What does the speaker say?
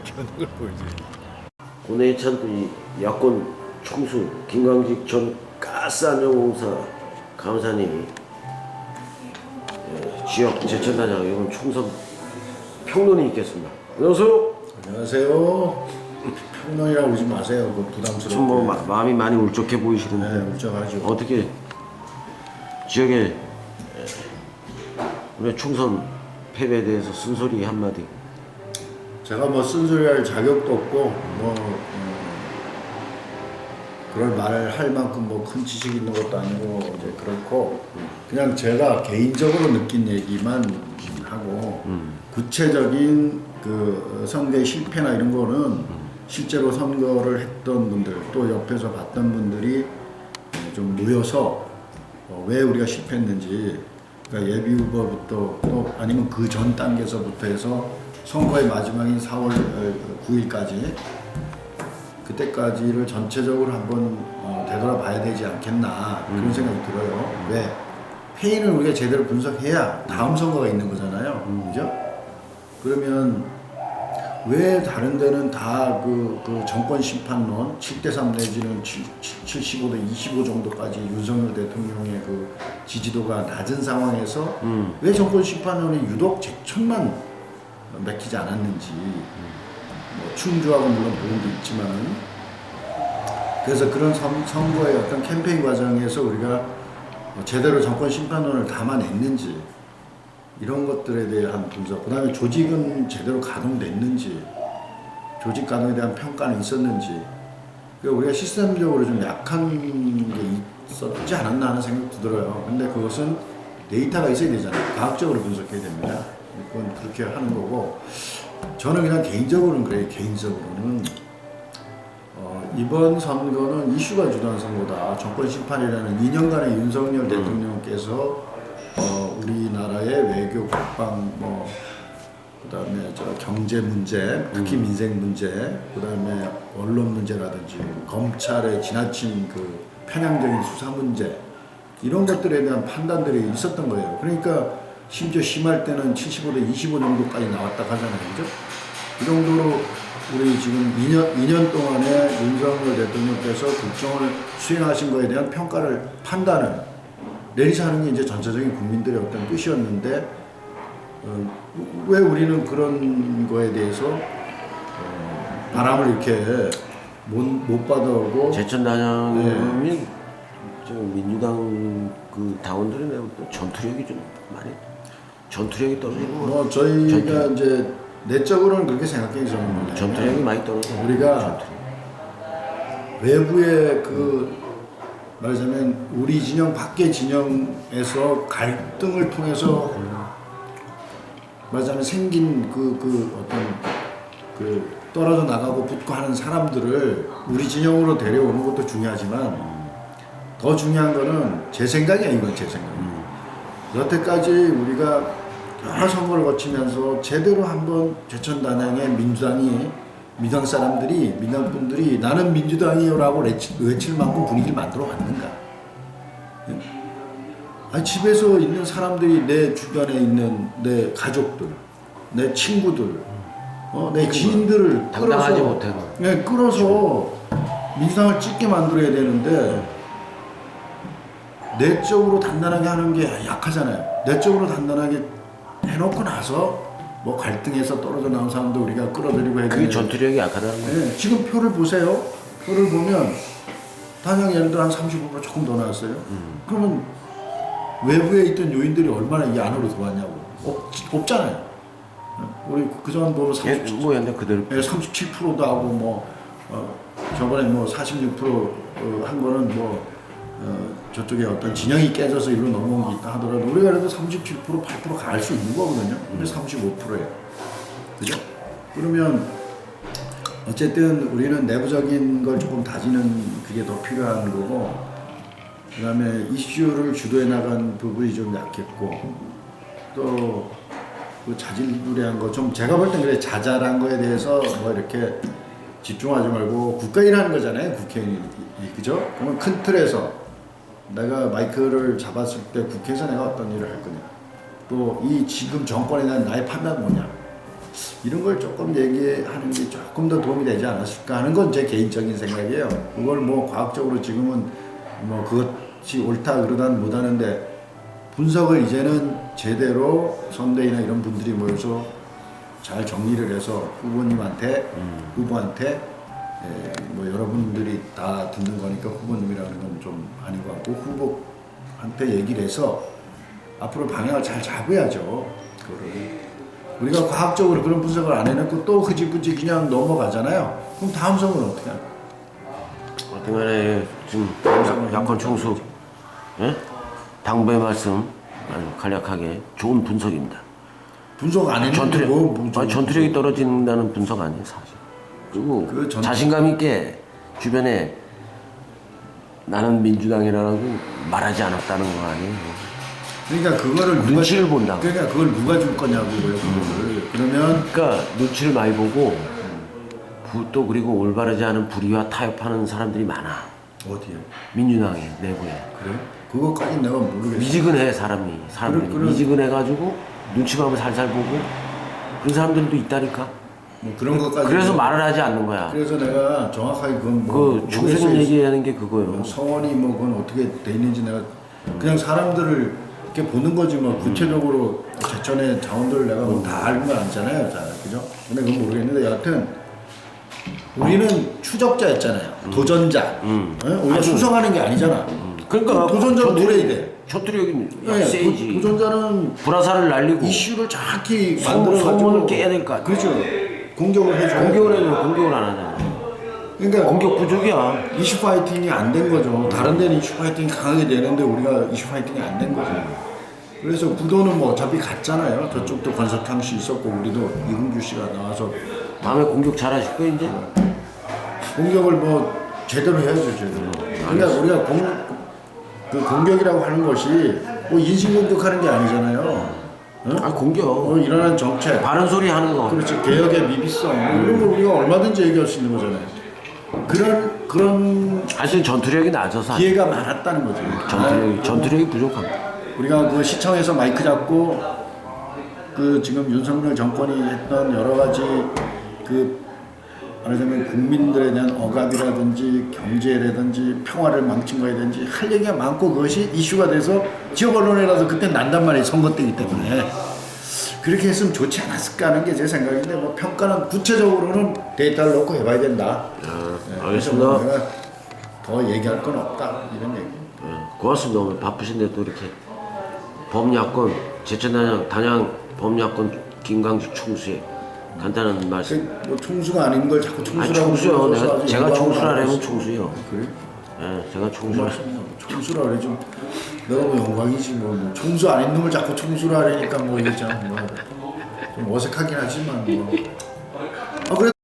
견학을 보여줘야지. 고뇌에 찬 이 야권 총수 김광직 전 가스안전공사 감사님이 지역 제천단장 이번 총선 평론이 있겠습니다. 안녕하세요. 안녕하세요. 평론이라고 그러지 마세요. 그 부담스럽게. 좀 뭐 마음이 많이 울적해 보이시는데 네, 울적하죠. 어떻게 지역의 우리 총선 패배에 대해서 쓴소리 한마디. 제가 뭐 쓴소리할 자격도 없고 그럴 말을 할 만큼 뭐 큰 지식 있는 것도 아니고 이제 그렇고 그냥 제가 개인적으로 느낀 얘기만 하고 구체적인 그 선거의 실패나 이런 거는 실제로 선거를 했던 분들 또 옆에서 봤던 분들이 좀 모여서 왜 우리가 실패했는지 그러니까 예비 후보부터 또 아니면 그 전 단계에서부터 해서 선거의 마지막인 4월 9일까지 그때까지를 전체적으로 한번 되돌아봐야 되지 않겠나 그런 생각이 들어요. 왜? 패인을 우리가 제대로 분석해야 다음 선거가 있는 거잖아요. 그죠? 그러면 왜 다른 데는 다 그 정권 심판론 7대3 내지는 75대 25 정도까지 윤석열 대통령의 그 지지도가 낮은 상황에서 왜 정권 심판론이 유독 제천만 맥히지 않았는지 뭐 충주하고 물론 부분도 있지만 그래서 그런 선거의 어떤 캠페인 과정에서 우리가 제대로 정권 심판론을 담아냈는지 이런 것들에 대한 분석, 그 다음에 조직은 제대로 가동됐는지, 조직 가동에 대한 평가는 있었는지, 그러니까 우리가 시스템적으로 좀 약한 게 있었지 않았나 하는 생각도 들어요. 근데 그것은 데이터가 있어야 되잖아요. 과학적으로 분석해야 됩니다. 그건 그렇게 하는 거고, 저는 그냥 개인적으로는 그래요. 개인적으로는 이번 선거는 이슈가 주도한 선거다. 정권 심판이라는 2년간의 윤석열 대통령께서 우리나라의 외교, 국방, 그다음에 경제 문제, 특히 민생 문제, 그다음에 언론 문제라든지 검찰의 지나친 그 편향적인 수사 문제 이런 것들에 대한 판단들이 있었던 거예요. 그러니까 심지어 심할 때는 75대 25 정도까지 나왔다 하잖아요, 그죠? 이 정도로 우리 지금 2년 동안에 윤석열 대통령께서 국정을 수행하신 거에 대한 평가를 판단을 내리자는 게 이제 전체적인 국민들의 어떤 뜻이었는데 왜 우리는 그런 거에 대해서 바람을 이렇게 못 받아오고 제천단장님이 네. 지금 민주당 그 당원들이 내고 전투력이 좀 많이 전투력이 떨어지고 뭐 저희가 이제 내적으로는 그렇게 생각해요. 저는 전투력이 많이 떨어져. 우리가 외부의 그 말하자면 우리 진영 밖의 진영에서 갈등을 통해서 말하자면 생긴 그 어떤 그 떨어져 나가고 붙고 하는 사람들을 우리 진영으로 데려오는 것도 중요하지만 더 중요한 거는 제 생각이야. 이건 제 생각. 여태까지 우리가 여러 선거를 거치면서 제대로 한번 제천단양의 민주당 사람들이, 민당 분들이 나는 민주당이요라고 외칠 만큼 분위기를 만들어 왔는가? 아니, 집에서 있는 사람들이 내 주변에 있는 내 가족들, 내 친구들, 내 지인들을 당당하지 끌어서, 못해도. 네, 끌어서 민주당을 찍게 만들어야 되는데 내적으로 단단하게 하는 게 약하잖아요. 내적으로 단단하게 해놓고 나서 뭐 갈등에서 떨어져 나온 사람도 우리가 끌어들이고 해야 그게 전투력이 약하다는 거예요. 네, 지금 표를 보세요. 표를 보면 단양 예를 들어 한 35% 조금 더 나왔어요. 그러면 외부에 있던 요인들이 얼마나 이 안으로 들어왔냐고. 없잖아요. 우리 그전 보면 뭐였냐 그대로. 37%도 하고 저번에 46%한 거는 저쪽에 어떤 진영이 깨져서 일로 넘어온 게 있다 하더라도 우리가 그래도 37% 8% 갈 수 있는 거거든요. 근데 35%예요. 그죠? 그러면 어쨌든 우리는 내부적인 걸 조금 다지는 그게 더 필요한 거고, 그 다음에 이슈를 주도해 나간 부분이 좀 약했고, 또 그 자질구레한 거 좀 제가 볼 땐 그래 자잘한 거에 대해서 이렇게 집중하지 말고 국가 일하는 거잖아요. 국회의원이. 그죠? 그러면 큰 틀에서 내가 마이크를 잡았을 때 국회에서 내가 어떤 일을 할 거냐. 또 이 지금 정권에 대한 나의 판단은 뭐냐. 이런 걸 조금 얘기하는 게 조금 더 도움이 되지 않았을까 하는 건 제 개인적인 생각이에요. 그걸 뭐 과학적으로 지금은 뭐 그것이 옳다 그러다는 못하는데 분석을 이제는 제대로 선대위나 이런 분들이 모여서 잘 정리를 해서 후보님한테 후보한테 뭐 여러분들이 다 듣는 거니까 후보님이라는 건 좀 아닌 것 같고 후보한테 얘기를 해서 앞으로 방향을 잘 잡아야죠. 그거를 우리가 과학적으로 그런 분석을 안 해놓고 또 흐지부지 그냥 넘어가잖아요. 그럼 다음 선거는 어떻게 할까요? 어떻게 지금 야권 총수 예? 당부의 말씀 아주 간략하게 좋은 분석입니다. 분석 안 했는데 전투력이 떨어진다는 분석 아니에요 사실. 그리고 자신감 있게 주변에 나는 민주당이라고 말하지 않았다는 거 아니에요. 그러니까 그거를 눈치를 본다. 그러니까 그걸 누가 줄 거냐고요. 그거를. 그러면 그러니까 눈치를 많이 보고 또 그리고 올바르지 않은 불의와 타협하는 사람들이 많아. 어디에? 민주당의 내부에. 그래? 그거까지 내가 모르겠어. 미지근해 사람들이 미지근해가지고 눈치만 살살 보고 그런 사람들도 있다니까. 뭐 그런 것까지. 그래서 말을 하지 않는 거야. 그래서 내가 정확하게 그건 그 총수님 얘기하는 게 그거예요. 성원이 뭐 그건 어떻게 돼 있는지 내가 그냥 사람들을 이렇게 보는 거지 뭐 구체적으로 제천의 자원들을 내가 뭐 다 알는 건 아니잖아요. 자, 그죠? 근데 그건 모르겠는데 여하튼 우리는 추적자였잖아요. 도전자. 우리가 수성하는 게 아니잖아. 그러니까 도전자는 노래야 돼. 전투력이 네, 세지. 도전자는 불화살을 날리고 이슈를 정확히 만들어가지고 소문을 깨야 될 거 아니야. 그렇죠. 공격을 해줘. 공격을 안 하잖아. 그러니까 공격 부족이야. 이슈 파이팅이 안 된 거죠. 다른 데는 이슈 파이팅이 강하게 되는데 우리가 이슈 파이팅이 안 된 거죠. 그래서 구도는 뭐 어차피 같잖아요. 저쪽도 권석탕 씨 있었고 우리도 이근규 씨가 나와서 다음에 공격 잘하실 거야 이제. 공격을 뭐 제대로 해야죠, 제대로. 그러니까 우리가 공격이라고 하는 것이 뭐 인신 공격하는 게 아니잖아요. 응? 공격. 일어난 정책. 바른 소리 하는 거. 그렇지. 개혁의 미비성. 이런 걸 우리가 얼마든지 얘기할 수 있는 거잖아요. 그런 하여튼 전투력이 낮아서 기회가 많았다는 거죠. 전투력이 부족합니다. 우리가 그 시청에서 마이크 잡고 그 지금 윤석열 정권이 했던 여러 가지 그 말하자면 국민들에 대한 억압이라든지 경제라든지 평화를 망친 거라든지 할 얘기가 많고 그것이 이슈가 돼서 지역 언론이라도 그때 난단 말이에요. 선거 때이기 때문에. 그렇게 했으면 좋지 않았을까 하는 게 제 생각인데 뭐 평가는 구체적으로는 데이터를 놓고 해봐야 된다. 알겠습니다. 뭐 내가 더 얘기할 건 없다 이런 얘기. 고맙습니다. 오늘 바쁘신데 또 이렇게 범야권 제천 단양 범야권 김광주 총수의 간단한 말씀. 뭐 총수가 아닌 걸 자꾸 총수라고. 총수요. 제가 총수라면 총수요. 그래? 예, 제가 총수라. 총수라 그래 좀 내가 뭐 영광이지 뭐 총수 아닌 놈을 자꾸 총수라 하니까 뭐 이게 좀 어색하긴 하지만 뭐. 그래.